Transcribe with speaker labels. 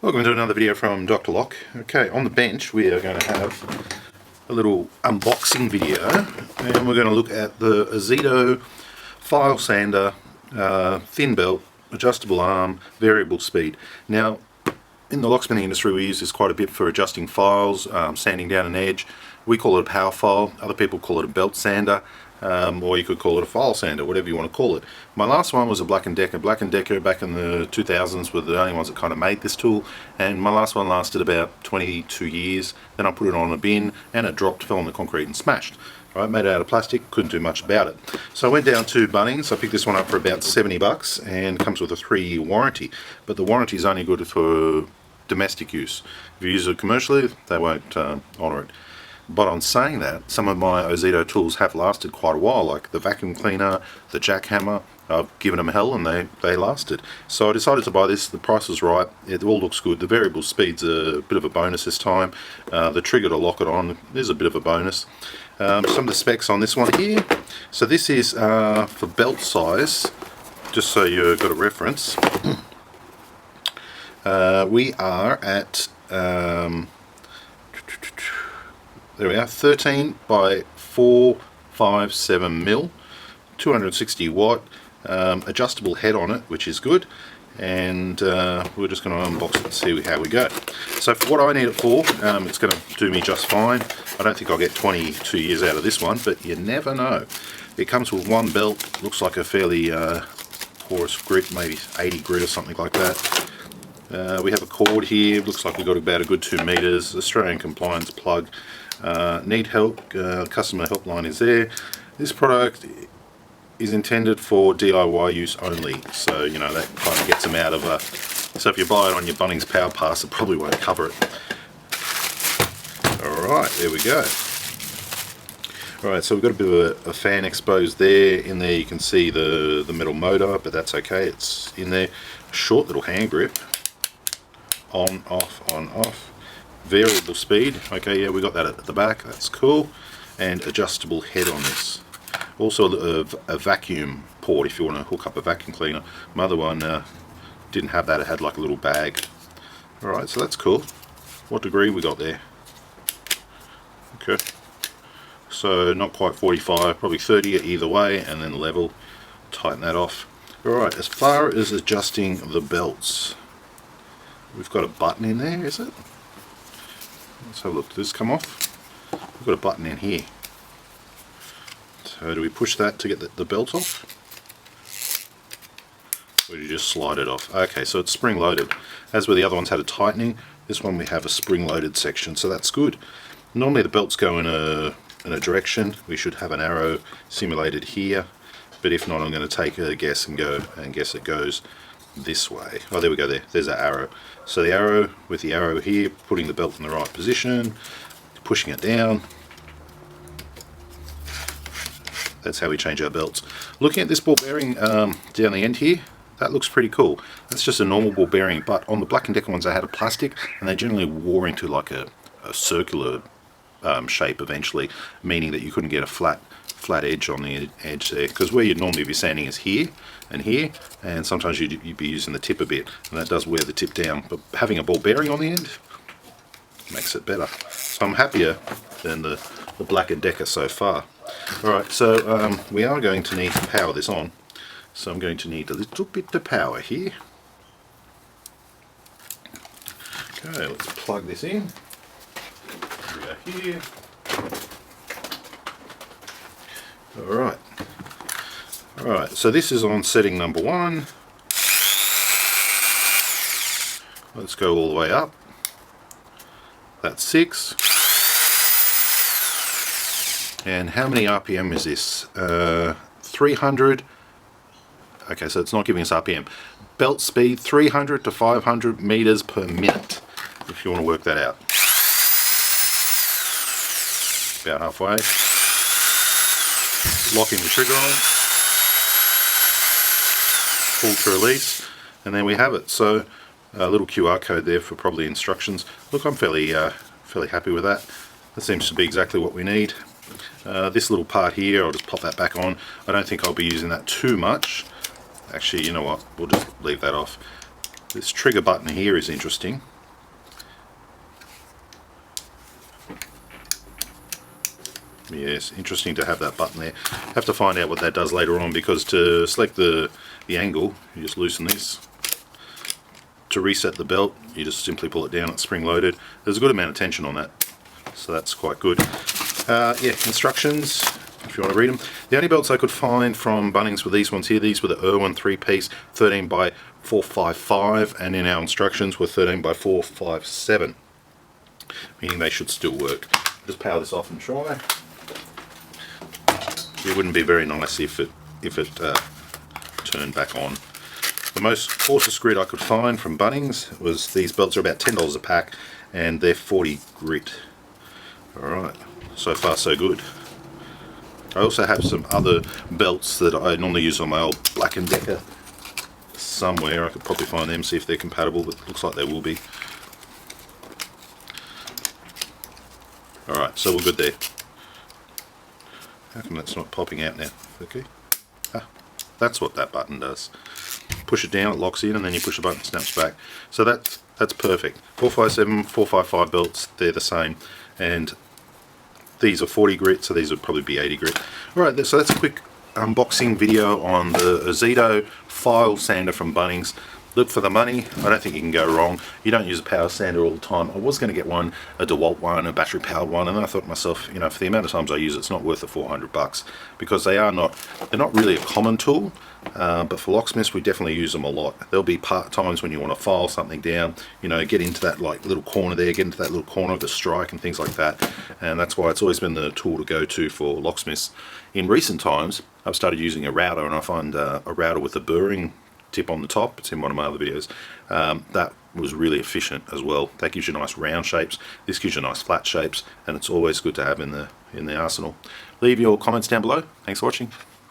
Speaker 1: Welcome to another video from Dr. Lock. Okay, on the bench we are going to have a little unboxing video, and we're going to look at the Ozito file sander, thin belt, adjustable arm, variable speed. Now, in the locksmithing industry we use this quite a bit for adjusting files, sanding down an edge. We call it a power file, other people call it a belt sander, or you could call it a file sander, whatever you want to call it. My last one was a Black & Decker. Black & Decker back in the 2000s were the only ones that kind of made this tool, and my last one lasted about 22 years. Then I put it on a bin and it dropped, fell on the concrete and smashed. Right, made it out of plastic, couldn't do much about it. So I went down to Bunnings. I picked this one up for about 70 bucks and comes with a 3-year warranty, but the warranty is only good for domestic use. If you use it commercially, they won't honour it. But on saying that, some of my Ozito tools have lasted quite a while, like the vacuum cleaner, the jackhammer. I've given them hell and they lasted. So I decided to buy this. The price was right. It all looks good. The variable speed's a bit of a bonus this time. The trigger to lock it on is a bit of a bonus. Some of the specs on this one here. So this is for belt size, just so you've got a reference. We are at there we are, 13 by 457 mil, 260 watt, adjustable head on it, which is good. And we're just going to unbox it and see how we go. So for what I need it for, it's going to do me just fine. I don't think I'll get 22 years out of this one, but you never know. It comes with one belt, looks like a fairly porous grit, maybe 80 grit or something like that. We have a cord here, looks like we've got about a good 2 meters, Australian compliance plug. Need help, customer helpline is there. This product is intended for DIY use only, so you know that kind of gets them out of so if you buy it on your Bunnings Power Pass, it probably won't cover it. Alright, there we go. Alright, so we've got a bit of a fan exposed there. In there you can see the metal motor, but that's okay, it's in there. Short little hand grip. On, off. Variable speed, okay, yeah, we got that at the back, that's cool. And adjustable head on this. Also a vacuum port if you want to hook up a vacuum cleaner. My other one didn't have that, it had like a little bag. Alright, so that's cool. What degree we got there? Okay, so not quite 45, probably 30 either way, and then level, tighten that off. Alright, as far as adjusting the belts, we've got a button in there, is it? Let's have a look. Does this come off? We've got a button in here. So do we push that to get the belt off? Or do you just slide it off? Okay, so it's spring loaded. As where the other ones had a tightening, this one we have a spring loaded section, so that's good. Normally the belts go in a direction. We should have an arrow simulated here, but if not, I'm going to take a guess and guess it goes this way. Oh, there we go, there's our arrow. So the arrow, with the arrow here, putting the belt in the right position, pushing it down. That's how we change our belts. Looking at this ball bearing down the end here, that looks pretty cool. That's just a normal ball bearing, but on the Black & Decker ones they had a plastic, and they generally wore into like a circular shape eventually, meaning that you couldn't get a flat edge on the edge there, because where you'd normally be sanding is here, and sometimes you'd be using the tip a bit, and that does wear the tip down, but having a ball bearing on the end makes it better. So I'm happier than the Black & Decker so far. Alright, so we are going to need to power this on, so I'm going to need a little bit of power here. Okay, let's plug this in. Here we go here. Alright, so this is on setting number 1. Let's go all the way up. That's 6. And how many RPM is this? 300. Okay, so it's not giving us RPM. Belt speed 300 to 500 meters per minute, if you want to work that out. About halfway. Locking the trigger on, pull to release, and then we have it. So a little QR code there for probably instructions. Look, I'm fairly happy with that. That seems to be exactly what we need. This little part here, I'll just pop that back on. I don't think I'll be using that too much. Actually, you know what, we'll just leave that off. This trigger button here is interesting. Yes, interesting to have that button there. Have to find out what that does later on, because to select the angle, you just loosen this. To reset the belt, you just simply pull it down. It's spring loaded. There's a good amount of tension on that, so that's quite good. Yeah, instructions, if you want to read them. The only belts I could find from Bunnings were these ones here. These were the Irwin 3-piece 13 by 455, and in our instructions were 13 by 457, meaning they should still work. Just power this off and try. It wouldn't be very nice if it turned back on. The most coarsest grit I could find from Bunnings was these belts are about $10 a pack, and they're 40 grit. Alright, so far so good. I also have some other belts that I normally use on my old Black & Decker somewhere. I could probably find them, see if they're compatible, but it looks like they will be. Alright, so we're good there. How come that's not popping out now? Okay. Ah, that's what that button does. Push it down, it locks in, and then you push the button, it snaps back. So that's perfect. 457, 455 belts, they're the same. And these are 40 grit, so these would probably be 80 grit. Alright, so that's a quick unboxing video on the Ozito file sander from Bunnings. Look for the money. I don't think you can go wrong. You don't use a power sander all the time. I was going to get one, a DeWalt one, a battery powered one, and then I thought to myself, you know, for the amount of times I use it, it's not worth the $400, because they're not really a common tool. But for locksmiths, we definitely use them a lot. There'll be times when you want to file something down, you know, get into that like little corner there, get into that little corner of the strike and things like that. And that's why it's always been the tool to go to for locksmiths. In recent times, I've started using a router, and I find a router with a burring tip on the top, it's in one of my other videos, that was really efficient as well. That gives you nice round shapes, this gives you nice flat shapes, and it's always good to have in the arsenal. Leave your comments down below. Thanks for watching.